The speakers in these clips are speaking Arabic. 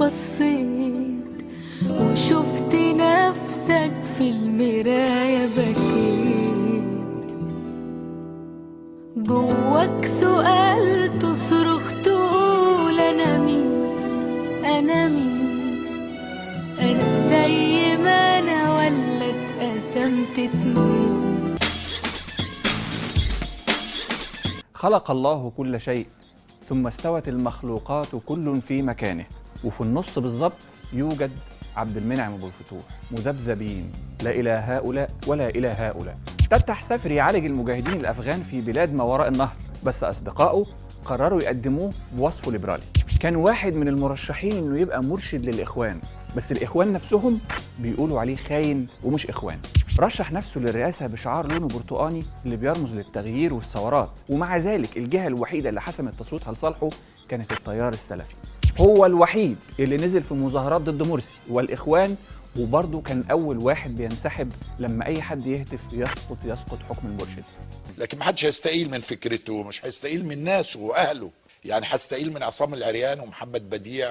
بصيت وشفت نفسك في المراية بكيت، جواك سؤال تصرخ تقول أنا مين، أنا مين، أنا زي ما أنا ولا اتقسمت اتنين. خلق الله كل شيء ثم استوت المخلوقات كل في مكانه، وفي النص بالظبط يوجد عبد المنعم أبو الفتوح، مذبذبين لا إلى هؤلاء ولا إلى هؤلاء. تفتح سفر يعالج المجاهدين الأفغان في بلاد ما وراء النهر، بس أصدقائه قرروا يقدموه بوصفه ليبرالي. كان واحد من المرشحين إنه يبقى مرشد للإخوان، بس الإخوان نفسهم بيقولوا عليه خاين ومش إخوان. رشح نفسه للرئاسة بشعار لونه برتقاني اللي بيرمز للتغيير والثورات، ومع ذلك الجهة الوحيدة اللي حسمت تصويتها لصالحه كانت التيار السلفي. هو الوحيد اللي نزل في مظاهرات ضد مرسي والإخوان، وبرضه كان أول واحد بينسحب لما أي حد يهتف يسقط حكم المرشد. لكن ما حدش هيستقيل من فكرته، مش هيستقيل من ناسه وأهله، يعني هيستقيل من عصام العريان ومحمد بديع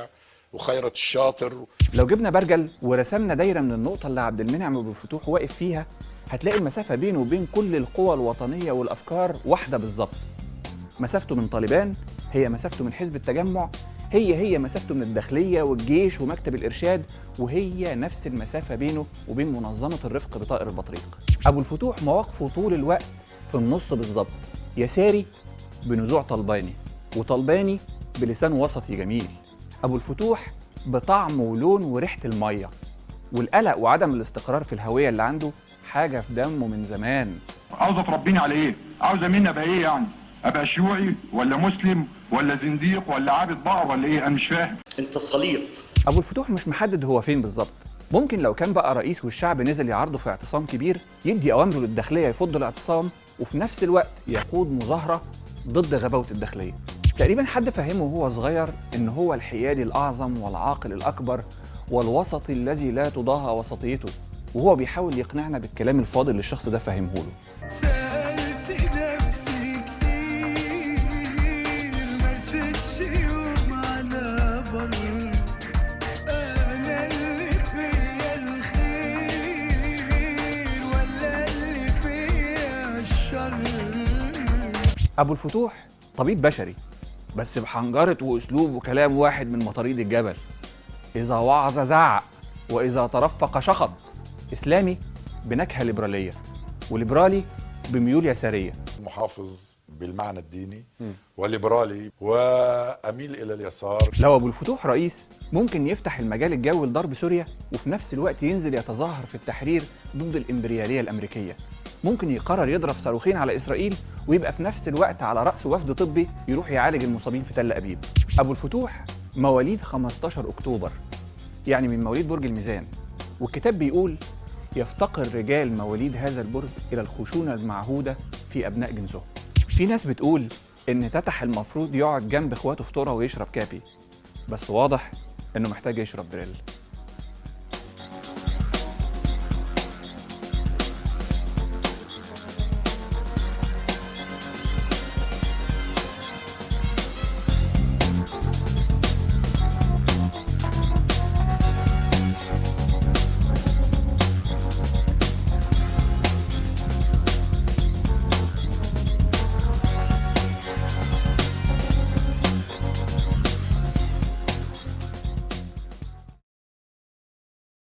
وخيرت الشاطر. لو جبنا برجل ورسمنا دايرة من النقطة اللي عبد المنعم أبو الفتوح واقف فيها، هتلاقي المسافة بينه وبين كل القوى الوطنية والأفكار واحدة بالظبط. مسافته من طالبان هي مسافته من حزب التجمع، هي مسافته من الداخلية والجيش ومكتب الإرشاد، وهي نفس المسافة بينه وبين منظمة الرفق بطائر البطريق. أبو الفتوح مواقفه طول الوقت في النص بالظبط، يساري بنزوع طلباني، وطلباني بلسان وسطي جميل. أبو الفتوح بطعم ولون وريحة المية، والقلق وعدم الاستقرار في الهوية اللي عنده حاجة في دمه من زمان. عاوزة تربيني على إيه؟ عاوزة مني أبقى إيه يعني؟ أبقى شيوعي ولا مسلم ولا زنديق ولا عابد بقر ولا إيه؟ أنا مش فاهم. أنت سليط. أبو الفتوح مش محدد هو فين بالظبط. ممكن لو كان بقى رئيس والشعب نزل يعارضه في اعتصام كبير يدي أوامره للداخلية يفضوا الاعتصام، وفي نفس الوقت يقود مظاهرة ضد غباوة الداخلية. تقريبا حد فهمه وهو صغير إن هو الحيادي الأعظم والعاقل الأكبر والوسطي الذي لا تضاهى وسطيته، وهو بيحاول يقنعنا بالكلام الفاضل اللي الشخص ده فهمه له. سألت نفسي كتير مرستش يوم على بر، أنا اللي فيا الخير ولا اللي فيا الشر. أبو الفتوح طبيب بشري، بس بحنجرة وأسلوب وكلام واحد من مطاريد الجبل. إذا وعظ زعق وإذا ترفق شخط. إسلامي بنكهة ليبرالية، وليبرالي بميول يسارية. محافظ بالمعنى الديني وليبرالي وأميل إلى اليسار. لو أبو الفتوح رئيس ممكن يفتح المجال الجوي لضرب سوريا، وفي نفس الوقت ينزل يتظاهر في التحرير ضد الإمبريالية الأمريكية. ممكن يقرر يضرب صاروخين على إسرائيل ويبقى في نفس الوقت على رأس وفد طبي يروح يعالج المصابين في تل أبيب. أبو الفتوح مواليد 15 أكتوبر، يعني من مواليد برج الميزان، والكتاب بيقول يفتقر رجال مواليد هذا البرج إلى الخشونة المعهودة في أبناء جنسهم. في ناس بتقول إن تتح المفروض يقعد جنب إخواته فطورة ويشرب كابي، بس واضح إنه محتاج يشرب بريل.